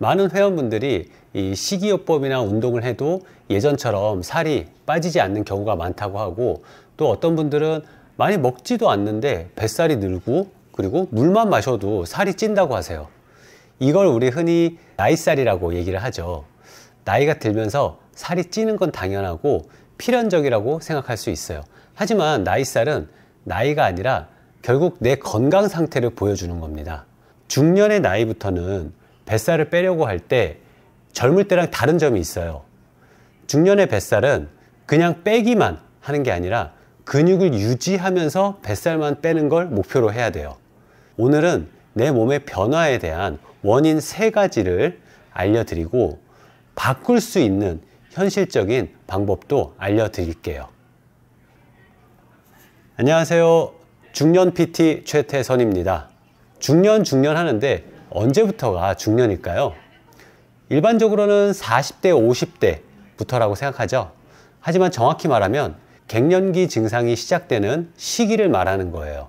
많은 회원분들이 이 식이요법이나 운동을 해도 예전처럼 살이 빠지지 않는 경우가 많다고 하고, 또 어떤 분들은 많이 먹지도 않는데 뱃살이 늘고 그리고 물만 마셔도 살이 찐다고 하세요. 이걸 우리 흔히 나이살이라고 얘기를 하죠. 나이가 들면서 살이 찌는 건 당연하고 필연적이라고 생각할 수 있어요. 하지만 나이살은 나이가 아니라 결국 내 건강 상태를 보여주는 겁니다. 중년의 나이부터는 뱃살을 빼려고 할 때 젊을 때랑 다른 점이 있어요. 중년의 뱃살은 그냥 빼기만 하는 게 아니라 근육을 유지하면서 뱃살만 빼는 걸 목표로 해야 돼요. 오늘은 내 몸의 변화에 대한 원인 3가지를 알려드리고 바꿀 수 있는 현실적인 방법도 알려드릴게요. 안녕하세요. 중년 PT 최태선입니다. 중년 하는데 언제부터가 중년일까요? 일반적으로는 40대, 50대부터라고 생각하죠. 하지만 정확히 말하면 갱년기 증상이 시작되는 시기를 말하는 거예요.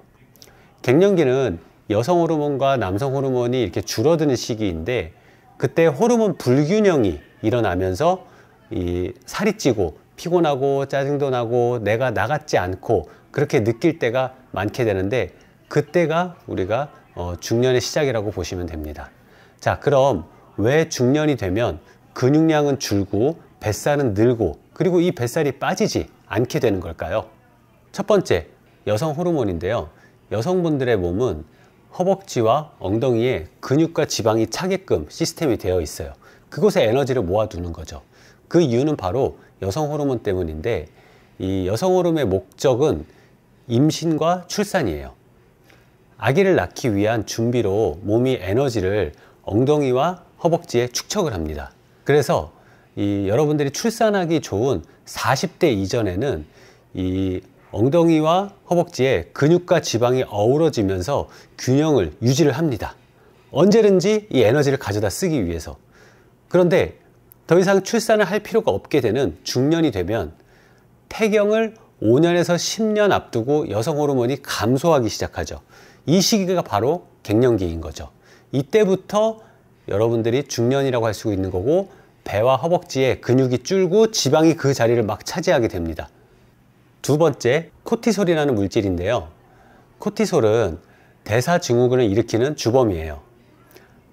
갱년기는 여성 호르몬과 남성 호르몬이 이렇게 줄어드는 시기인데, 그때 호르몬 불균형이 일어나면서 살이 찌고 피곤하고 짜증도 나고 내가 나 같지 않고 그렇게 느낄 때가 많게 되는데, 그때가 우리가 중년의 시작이라고 보시면 됩니다. 자, 그럼 왜 중년이 되면 근육량은 줄고 뱃살은 늘고 그리고 이 뱃살이 빠지지 않게 되는 걸까요? 첫 번째, 여성 호르몬인데요. 여성분들의 몸은 허벅지와 엉덩이에 근육과 지방이 차게끔 시스템이 되어 있어요. 그곳에 에너지를 모아두는 거죠. 그 이유는 바로 여성 호르몬 때문인데, 이 여성 호르몬의 목적은 임신과 출산이에요. 아기를 낳기 위한 준비로 몸이 에너지를 엉덩이와 허벅지에 축적을 합니다. 그래서 여러분들이 출산하기 좋은 40대 이전에는 이 엉덩이와 허벅지에 근육과 지방이 어우러지면서 균형을 유지를 합니다. 언제든지 이 에너지를 가져다 쓰기 위해서. 그런데 더 이상 출산을 할 필요가 없게 되는 중년이 되면 폐경을 5년에서 10년 앞두고 여성 호르몬이 감소하기 시작하죠. 이 시기가 바로 갱년기인 거죠. 이때부터 여러분들이 중년이라고 할 수 있는 거고, 배와 허벅지에 근육이 줄고 지방이 그 자리를 막 차지하게 됩니다. 두 번째, 코티솔이라는 물질인데요. 코티솔은 대사증후군을 일으키는 주범이에요.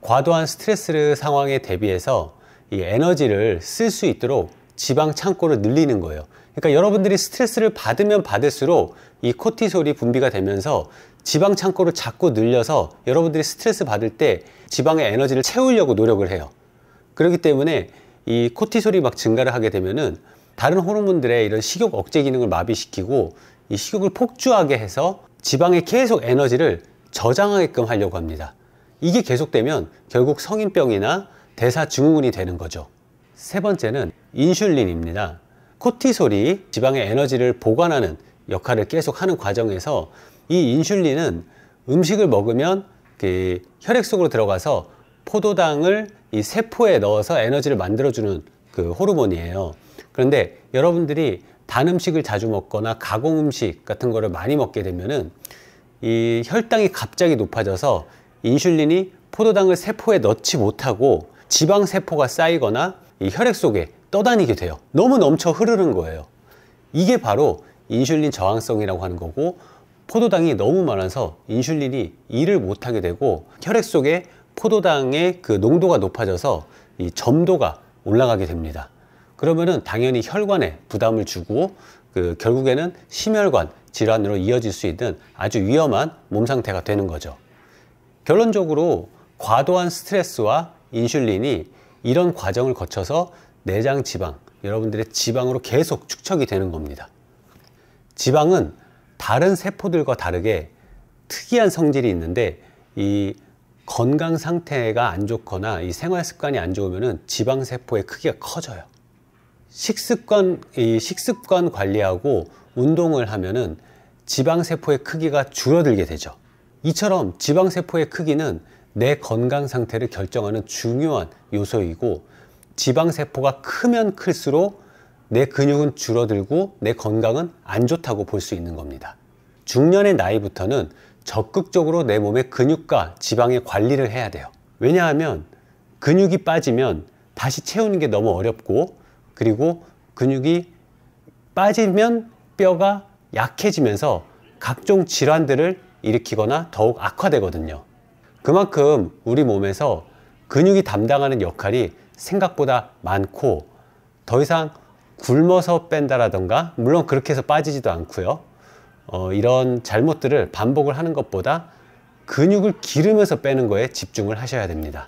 과도한 스트레스 상황에 대비해서 이 에너지를 쓸 수 있도록 지방 창고를 늘리는 거예요. 그러니까 여러분들이 스트레스를 받으면 받을수록 이 코티솔이 분비가 되면서 지방 창고를 자꾸 늘려서 여러분들이 스트레스 받을 때 지방의 에너지를 채우려고 노력을 해요. 그렇기 때문에 이 코티솔이 막 증가를 하게 되면은 다른 호르몬들의 이런 식욕 억제 기능을 마비시키고 이 식욕을 폭주하게 해서 지방에 계속 에너지를 저장하게끔 하려고 합니다. 이게 계속되면 결국 성인병이나 대사증후군이 되는 거죠. 세 번째는 인슐린입니다. 코티솔이 지방의 에너지를 보관하는 역할을 계속 하는 과정에서 이 인슐린은 음식을 먹으면 혈액 속으로 들어가서 포도당을 이 세포에 넣어서 에너지를 만들어주는 그 호르몬이에요. 그런데 여러분들이 단 음식을 자주 먹거나 가공 음식 같은 거를 많이 먹게 되면은 이 혈당이 갑자기 높아져서 인슐린이 포도당을 세포에 넣지 못하고 지방 세포가 쌓이거나 이 혈액 속에 떠다니게 돼요. 너무 넘쳐 흐르는 거예요. 이게 바로 인슐린 저항성이라고 하는 거고, 포도당이 너무 많아서 인슐린이 일을 못하게 되고 혈액 속에 포도당의 그 농도가 높아져서 이 점도가 올라가게 됩니다. 그러면은 당연히 혈관에 부담을 주고 결국에는 심혈관 질환으로 이어질 수 있는 아주 위험한 몸 상태가 되는 거죠. 결론적으로 과도한 스트레스와 인슐린이 이런 과정을 거쳐서 내장 지방, 여러분들의 지방으로 계속 축적이 되는 겁니다. 지방은 다른 세포들과 다르게 특이한 성질이 있는데, 이 건강 상태가 안 좋거나 이 생활 습관이 안 좋으면은 지방 세포의 크기가 커져요. 식습관 관리하고 운동을 하면은 지방 세포의 크기가 줄어들게 되죠. 이처럼 지방 세포의 크기는 내 건강 상태를 결정하는 중요한 요소이고, 지방 세포가 크면 클수록 내 근육은 줄어들고 내 건강은 안 좋다고 볼 수 있는 겁니다. 중년의 나이부터는 적극적으로 내 몸의 근육과 지방의 관리를 해야 돼요. 왜냐하면 근육이 빠지면 다시 채우는 게 너무 어렵고, 그리고 근육이 빠지면 뼈가 약해지면서 각종 질환들을 일으키거나 더욱 악화되거든요. 그만큼 우리 몸에서 근육이 담당하는 역할이 생각보다 많고, 더 이상 굶어서 뺀다라던가, 물론 그렇게 해서 빠지지도 않고요. 이런 잘못들을 반복을 하는 것보다 근육을 기르면서 빼는 거에 집중을 하셔야 됩니다.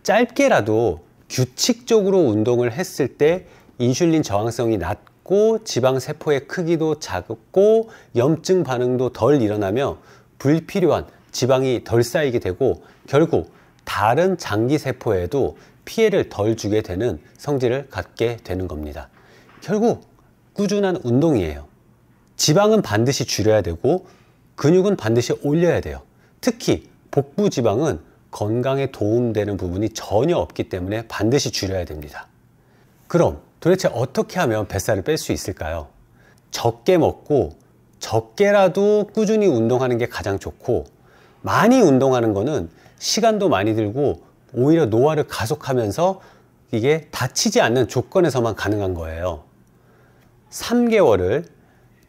짧게라도 규칙적으로 운동을 했을 때 인슐린 저항성이 낮고 지방세포의 크기도 작고 염증 반응도 덜 일어나며 불필요한 지방이 덜 쌓이게 되고, 결국 다른 장기세포에도 피해를 덜 주게 되는 성질을 갖게 되는 겁니다. 결국 꾸준한 운동이에요. 지방은 반드시 줄여야 되고 근육은 반드시 올려야 돼요. 특히 복부 지방은 건강에 도움되는 부분이 전혀 없기 때문에 반드시 줄여야 됩니다. 그럼 도대체 어떻게 하면 뱃살을 뺄 수 있을까요? 적게 먹고 적게라도 꾸준히 운동하는 게 가장 좋고, 많이 운동하는 거는 시간도 많이 들고 오히려 노화를 가속하면서 이게 다치지 않는 조건에서만 가능한 거예요. 3개월을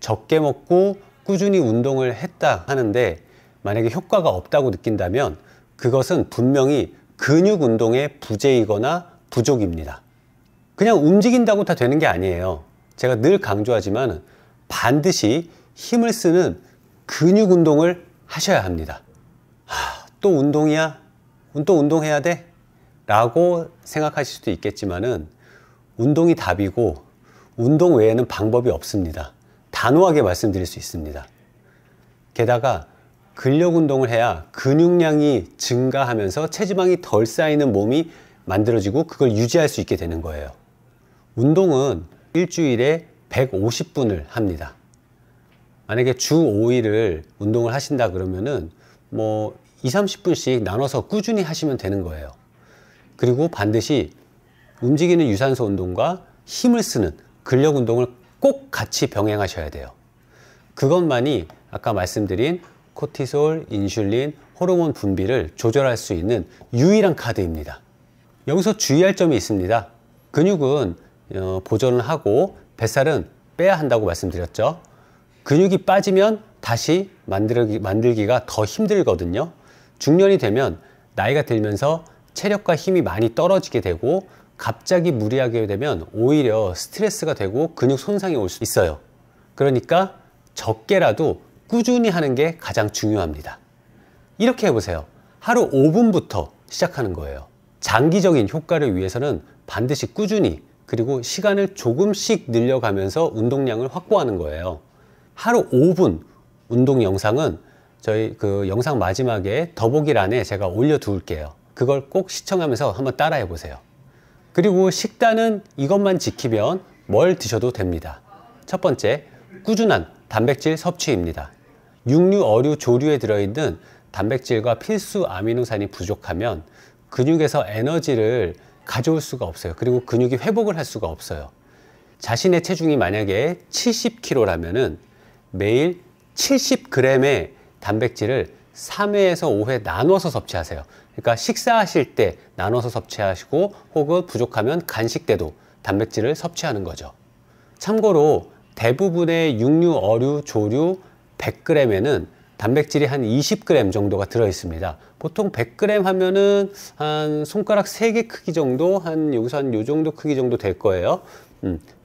적게 먹고 꾸준히 운동을 했다 하는데 만약에 효과가 없다고 느낀다면 그것은 분명히 근육 운동의 부재이거나 부족입니다. 그냥 움직인다고 다 되는 게 아니에요. 제가 늘 강조하지만 반드시 힘을 쓰는 근육 운동을 하셔야 합니다. 또 운동이야? 또 운동해야 돼? 라고 생각하실 수도 있겠지만은 운동이 답이고 운동 외에는 방법이 없습니다. 단호하게 말씀드릴 수 있습니다. 게다가 근력 운동을 해야 근육량이 증가하면서 체지방이 덜 쌓이는 몸이 만들어지고 그걸 유지할 수 있게 되는 거예요. 운동은 일주일에 150분을 합니다. 만약에 주 5일을 운동을 하신다 그러면은 20-30분씩 나눠서 꾸준히 하시면 되는 거예요. 그리고 반드시 움직이는 유산소 운동과 힘을 쓰는 근력 운동을 꼭 같이 병행하셔야 돼요. 그것만이 아까 말씀드린 코티솔, 인슐린, 호르몬 분비를 조절할 수 있는 유일한 카드입니다. 여기서 주의할 점이 있습니다. 근육은 보존을 하고 뱃살은 빼야 한다고 말씀드렸죠. 근육이 빠지면 다시 만들기가 더 힘들거든요. 중년이 되면 나이가 들면서 체력과 힘이 많이 떨어지게 되고 갑자기 무리하게 되면 오히려 스트레스가 되고 근육 손상이 올 수 있어요. 그러니까 적게라도 꾸준히 하는 게 가장 중요합니다. 이렇게 해보세요. 하루 5분부터 시작하는 거예요. 장기적인 효과를 위해서는 반드시 꾸준히, 그리고 시간을 조금씩 늘려가면서 운동량을 확보하는 거예요. 하루 5분 운동 영상은 저희 그 영상 마지막에 더보기란에 제가 올려둘게요. 그걸 꼭 시청하면서 한번 따라해 보세요. 그리고 식단은 이것만 지키면 뭘 드셔도 됩니다. 첫 번째, 꾸준한 단백질 섭취입니다. 육류, 어류, 조류에 들어있는 단백질과 필수 아미노산이 부족하면 근육에서 에너지를 가져올 수가 없어요. 그리고 근육이 회복을 할 수가 없어요. 자신의 체중이 만약에 70kg라면은 매일 70g의 단백질을 3회에서 5회 나눠서 섭취하세요. 그러니까 식사하실 때 나눠서 섭취하시고, 혹은 부족하면 간식 때도 단백질을 섭취하는 거죠. 참고로 대부분의 육류, 어류, 조류 100g에는 단백질이 한 20g 정도가 들어 있습니다. 보통 100g 하면은 한 손가락 3개 크기 정도, 여기서 한 요 정도 크기 정도 될 거예요.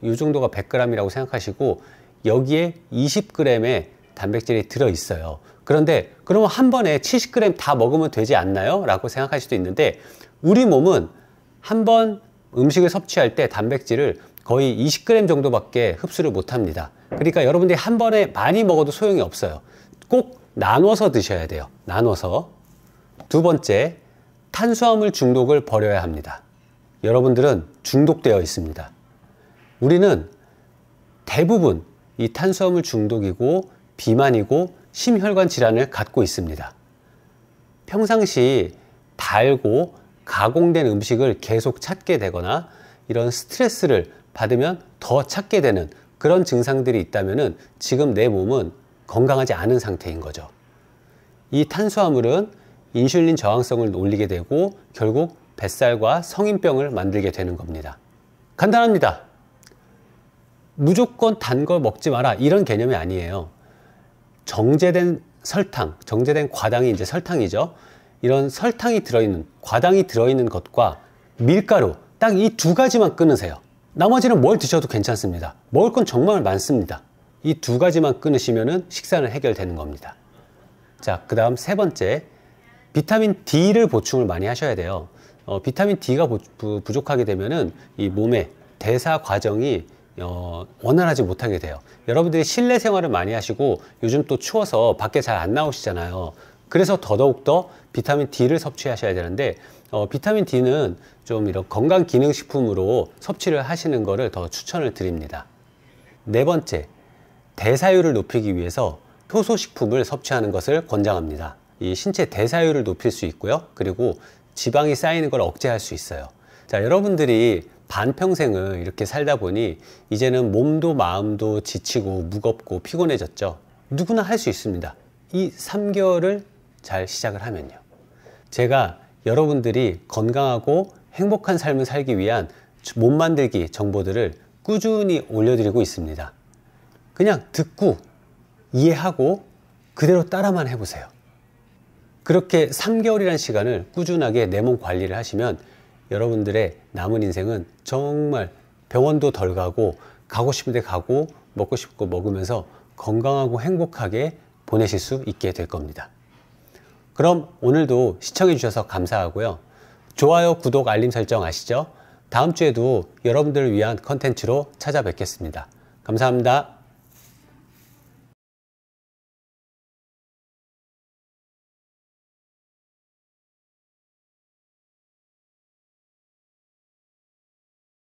요 정도가 100g이라고 생각하시고, 여기에 20g의 단백질이 들어 있어요. 그런데 그러면 한 번에 70g 다 먹으면 되지 않나요? 라고 생각할 수도 있는데, 우리 몸은 한 번 음식을 섭취할 때 단백질을 거의 20g 정도밖에 흡수를 못 합니다. 그러니까 여러분들이 한 번에 많이 먹어도 소용이 없어요. 꼭 나눠서 드셔야 돼요. 나눠서. 두 번째, 탄수화물 중독을 버려야 합니다. 여러분들은 중독되어 있습니다. 우리는 대부분 이 탄수화물 중독이고 비만이고 심혈관 질환을 갖고 있습니다. 평상시 달고 가공된 음식을 계속 찾게 되거나 이런 스트레스를 받으면 더 찾게 되는 그런 증상들이 있다면 지금 내 몸은 건강하지 않은 상태인 거죠. 이 탄수화물은 인슐린 저항성을 올리게 되고 결국 뱃살과 성인병을 만들게 되는 겁니다. 간단합니다. 무조건 단 걸 먹지 마라 이런 개념이 아니에요. 정제된 설탕, 정제된 과당이 이제 설탕이죠. 이런 설탕이 들어있는, 과당이 들어있는 것과 밀가루 딱 이 두 가지만 끊으세요. 나머지는 뭘 드셔도 괜찮습니다. 먹을 건 정말 많습니다. 이 두 가지만 끊으시면은 식사는 해결되는 겁니다. 자, 그 다음 세 번째, 비타민 D를 보충을 많이 하셔야 돼요. 비타민 D가 부족하게 되면은 이 몸의 대사 과정이 원활하지 못하게 돼요. 여러분들이 실내 생활을 많이 하시고 요즘 또 추워서 밖에 잘 안 나오시잖아요. 그래서 더더욱더 비타민 D를 섭취하셔야 되는데 비타민 D는 좀 이런 건강기능식품으로 섭취를 하시는 것을 더 추천을 드립니다. 네 번째, 대사율을 높이기 위해서 효소식품을 섭취하는 것을 권장합니다. 이 신체 대사율을 높일 수 있고요. 그리고 지방이 쌓이는 걸 억제할 수 있어요. 자, 여러분들이 반평생을 이렇게 살다 보니 이제는 몸도 마음도 지치고 무겁고 피곤해졌죠. 누구나 할 수 있습니다. 이 3개월을 잘 시작을 하면요. 제가 여러분들이 건강하고 행복한 삶을 살기 위한 몸 만들기 정보들을 꾸준히 올려드리고 있습니다. 그냥 듣고 이해하고 그대로 따라만 해보세요. 그렇게 3개월이라는 시간을 꾸준하게 내 몸 관리를 하시면 여러분들의 남은 인생은 정말 병원도 덜 가고 가고 싶은 데 가고 먹고 싶고 먹으면서 건강하고 행복하게 보내실 수 있게 될 겁니다. 그럼 오늘도 시청해 주셔서 감사하고요. 좋아요, 구독, 알림 설정 아시죠? 다음 주에도 여러분들을 위한 컨텐츠로 찾아뵙겠습니다. 감사합니다.